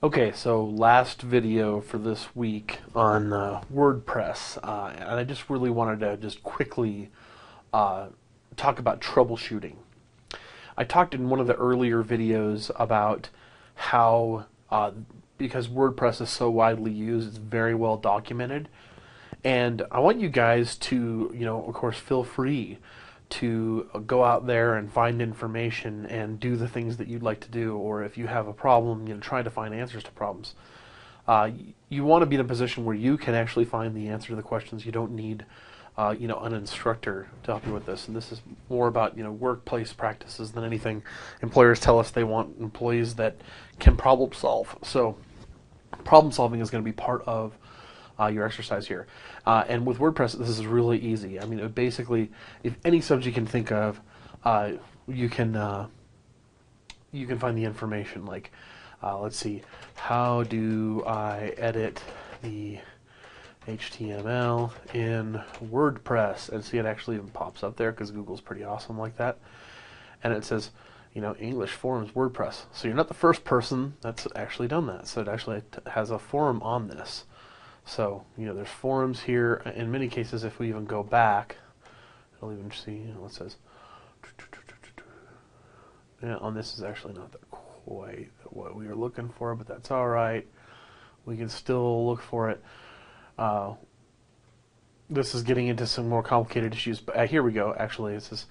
Okay, so last video for this week on WordPress, and I just really wanted to just quickly uh, talk about troubleshooting. I talked in one of the earlier videos about how, because WordPress is so widely used, it's very well documented, and I want you guys to, of course, feel free to go out there and find information and do the things that you'd like to do, or if you have a problem, try to find answers to problems. Uh, you want to be in a position where you can actually find the answer to the questions. You don't need, an instructor to help you with this. And this is more about, workplace practices than anything. Employers tell us they want employees that can problem solve. So problem solving is going to be part of your exercise here. And with WordPress, this is really easy. I mean, basically, if any subject you can think of, uh, you can you can find the information. Like, let's see, how do I edit the HTML in WordPress? And see, it actually even pops up there because Google's pretty awesome like that. And it says, English forums WordPress. So you're not the first person that's actually done that. So it actually has a forum on this. So, there's forums here. In many cases, if we even go back, it'll even see, it says, on this is actually not quite what we were looking for, but that's all right. We can still look for it. This is getting into some more complicated issues, but here we go. Actually, this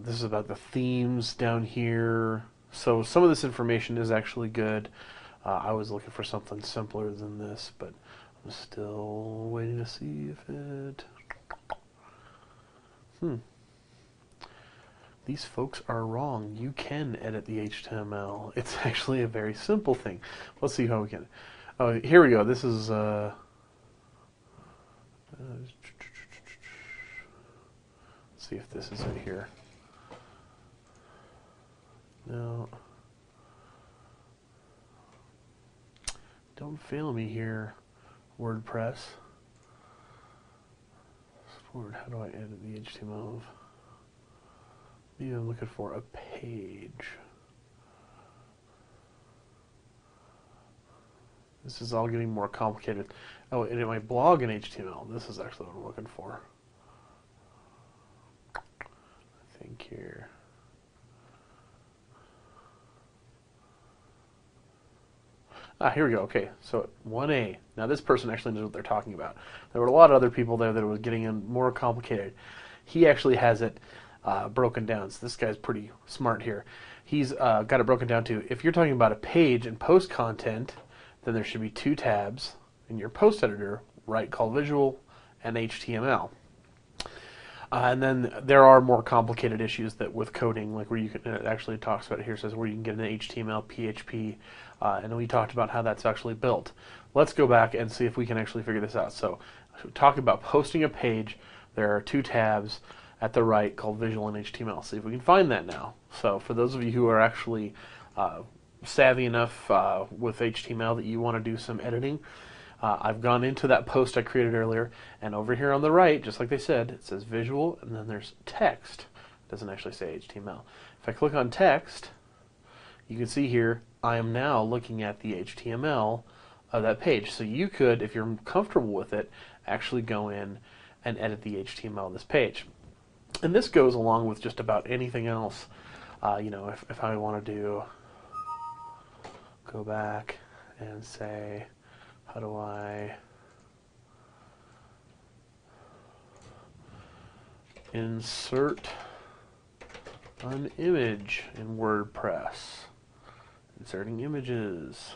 is about the themes down here. So some of this information is actually good. I was looking for something simpler than this, but I'm still waiting to see if it... These folks are wrong. You can edit the HTML. It's actually a very simple thing. Let's see how we can... Oh, here we go. This is... let's see if this is it here. No. Don't fail me here, WordPress. Forward, how do I edit the HTML? Maybe I'm looking for a page. This is all getting more complicated. Oh, and in my blog in HTML, this is actually what I'm looking for. I think here. Here we go. Okay, so 1A. Now this person actually knows what they're talking about. There were a lot of other people there that were getting in more complicated. He actually has it broken down. So this guy's pretty smart here. He's got it broken down to, if you're talking about a page and post content, then there should be two tabs in your post editor, right, called visual and HTML. And then there are more complicated issues that with coding, like where you can, it actually talks about it here, says where you can get an HTML, PHP, and we talked about how that's actually built. Let's go back and see if we can actually figure this out. So, talking about posting a page, there are two tabs at the right called Visual and HTML. See if we can find that now. So, for those of you who are actually savvy enough with HTML that you want to do some editing, I've gone into that post I created earlier, and over here on the right, just like they said, it says visual, and then there's text. It doesn't actually say HTML. If I click on text, you can see here, I am now looking at the HTML of that page. So you could, if you're comfortable with it, actually go in and edit the HTML of this page. And this goes along with just about anything else. If I want to go back and say, how do I insert an image in WordPress? Inserting images.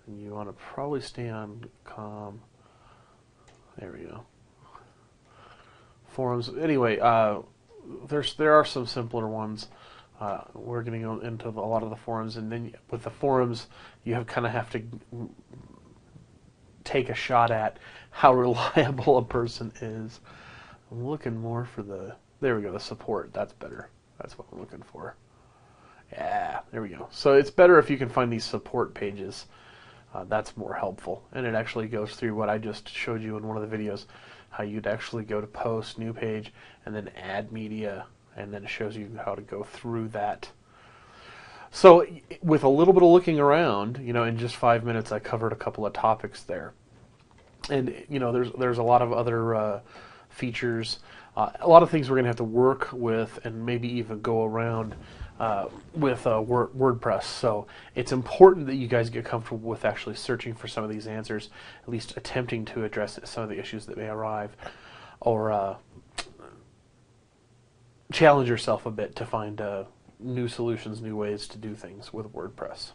And you want to probably stay on there we go. Forums. Anyway, there are some simpler ones. We're going to go into a lot of the forums, and then with the forums, you kind of have to take a shot at how reliable a person is. I'm looking more for there we go, the support. That's better. That's what I'm looking for. Yeah, there we go. So it's better if you can find these support pages. That's more helpful. And it actually goes through what I just showed you in one of the videos, how you'd actually go to post, new page, and then add media, and then it shows you how to go through that. So with a little bit of looking around, in just 5 minutes, I covered a couple of topics there. And there's a lot of other features, a lot of things we're going to have to work with, and maybe even go around with WordPress. So it's important that you guys get comfortable with actually searching for some of these answers, at least attempting to address some of the issues that may arrive, or challenge yourself a bit to find new solutions, new ways to do things with WordPress.